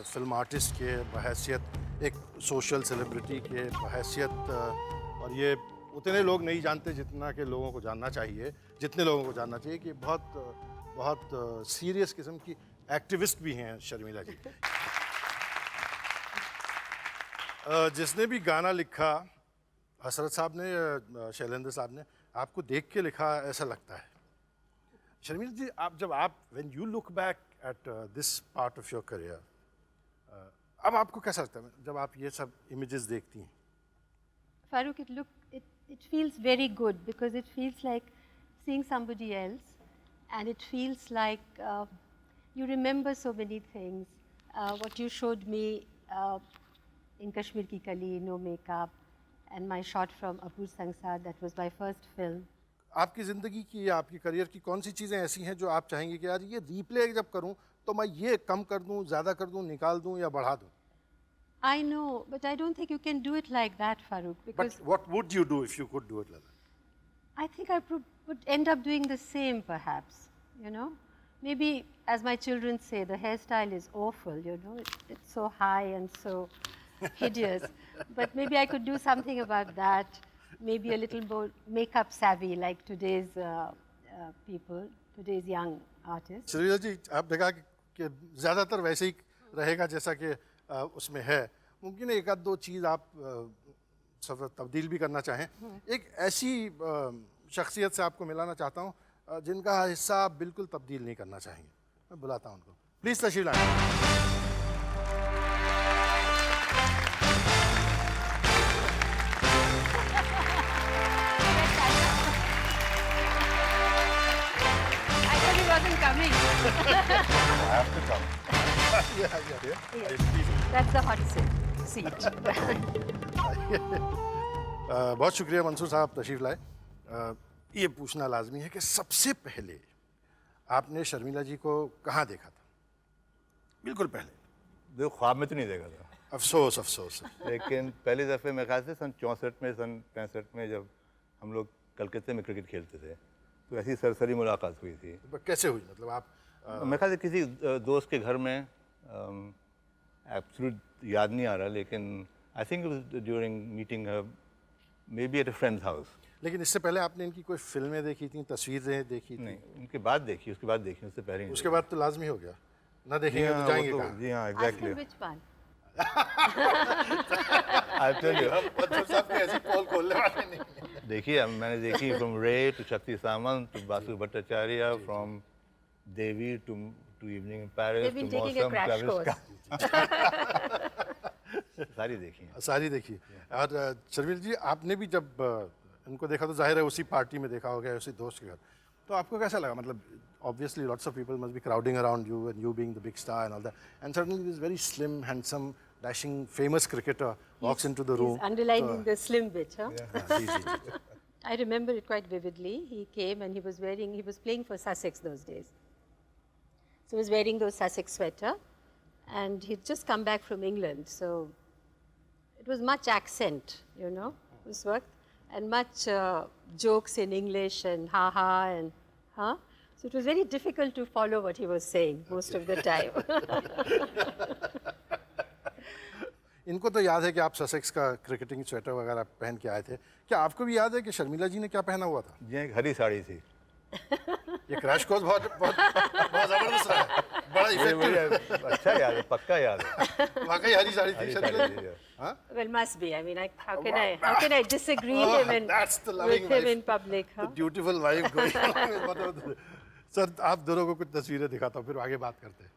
Film artist के बहैसियत एक social celebrity के बहैसियत और ये उतने लोग नहीं जानते जितना कि लोगों को जानना चाहिए, जितने लोगों को जानना चाहिए कि बहुत सीरियस किस्म की एक्टिविस्ट भी हैं शर्मिला जी। जिसने भी गाना लिखा, हसरत साहब ने, शैलेंद्र साहब ने, आपको देख के लिखा ऐसा लगता है। शर्मिला जी, आप when you look back at this part of your career, अब आपको कैसा लगता है जब आप ये सब इमेजेस देखती हैं? Farooq, it feels very good because it feels like seeing somebody else, and it feels like you remember so many things. What you showed me in Kashmir Ki Kali, no makeup, and my shot from Apur Sangsar, that was my first film. आपकी ज़िंदगी की या आपकी career की कौन सी चीज़ें ऐसी हैं जो आप चाहेंगे कि यार ये रीप्ले जब करूं तो मैं ये कम कर दूं, ज़्यादा कर दूं, निकाल दूं या बढ़ा दूं? I know, but I don't think you can do it like that, Farooq. Because But what would you do if you could do it like that? I think I would end up doing the same, perhaps. You know, maybe as my children say, the hairstyle is awful. You know, it's so high and so hideous. But maybe I could do something about that. Maybe a little more makeup savvy, like today's people, today's young artists. Sharmila जी, आप देखा कि ज़्यादातर वैसे ही रहेगा जैसा कि उसमें है। मुमकिन है एक आध दो चीज़ आप सब तब्दील भी करना चाहें। एक ऐसी शख्सियत से आपको मिलाना चाहता हूँ जिनका हिस्सा आप बिल्कुल तब्दील नहीं करना चाहेंगे। मैं बुलाता हूँ उनको, प्लीज़ तशरीफ लाएं। Wasn't coming. I have to come. Yeah. Yes. That's the hot seat. बहुत शुक्रिया मंसूर साहब तशरीफ लाए। ये पूछना लाजमी है कि सबसे पहले आपने शर्मिला जी को कहाँ देखा था? बिल्कुल पहले। देखो, ख्वाब में तो नहीं देखा था। अफसोस। लेकिन पहले दफ़े मेरे ख्याल से सन 64 में, सन 65 में जब हम लोग कलकत्ते में क्रिकेट खेलते थे तो ऐसी सरसरी मुलाकात हुई थी। कैसे हुई? मतलब आप मेरे ख्याल से किसी दोस्त के घर में, एब्सोल्यूट याद नहीं आ रहा, लेकिन I think it was during meeting may be at a friends house. लेकिन इससे पहले आपने इनकी कोई फिल्में देखी थी, तस्वीरें देखी थी? नहीं, उसके बाद देखी, उससे पहले नहीं। उसके बाद तो लाजमी हो गया ना, देखेंगे तो जाएंगे कहाँ? जी हाँ, exactly. Which one? I tell you, ऐसी पोल खोलने वाले नहीं। देखिए, मैंने देखी from Ray to Shakti Samanta to Basu Bhattacharya, from Devi to evening in Paris to Mausam, सारी देखी हैं। सारी देखी। और शर्मिला जी, आपने भी जब इनको देखा तो जाहिर है उसी पार्टी में देखा होगा, उसी दोस्त के घर, तो आपको कैसा लगा? मतलब obviously lots of people must be crowding around you and you being the big star and all that, and suddenly this very slim, handsome, dashing, famous cricketer walks into the room. He's underlining the slim bit, huh? Ji. I remember it quite vividly. He came and he was playing for Sussex those days. So he was wearing those Sussex sweater, and he'd just come back from England. So it was much accent, you know, this work, and much jokes in English and ha and huh. So it was very difficult to follow what he was saying most of the time. इनको तो याद है कि आप Sussex का cricketing sweater वगैरह पहन के आए थे। क्या आपको भी याद है कि शर्मिला जी ने क्या पहना हुआ था? ये एक हरी साड़ी थी। ये क्रैश कोर्स बहुत जबरदस्त रहा है, बड़ा इफेक्टिव। अच्छा याद है, पक्का याद है। वाकई हरी साड़ी थी शर्मिला जी। हाँ? Well, must be. I mean, how can I disagree with him in public? Huh? Beautiful wife going on. Sir, आप दोनों को कुछ तस्वीरें दिखाता हूँ, फिर आगे बात करते हैं।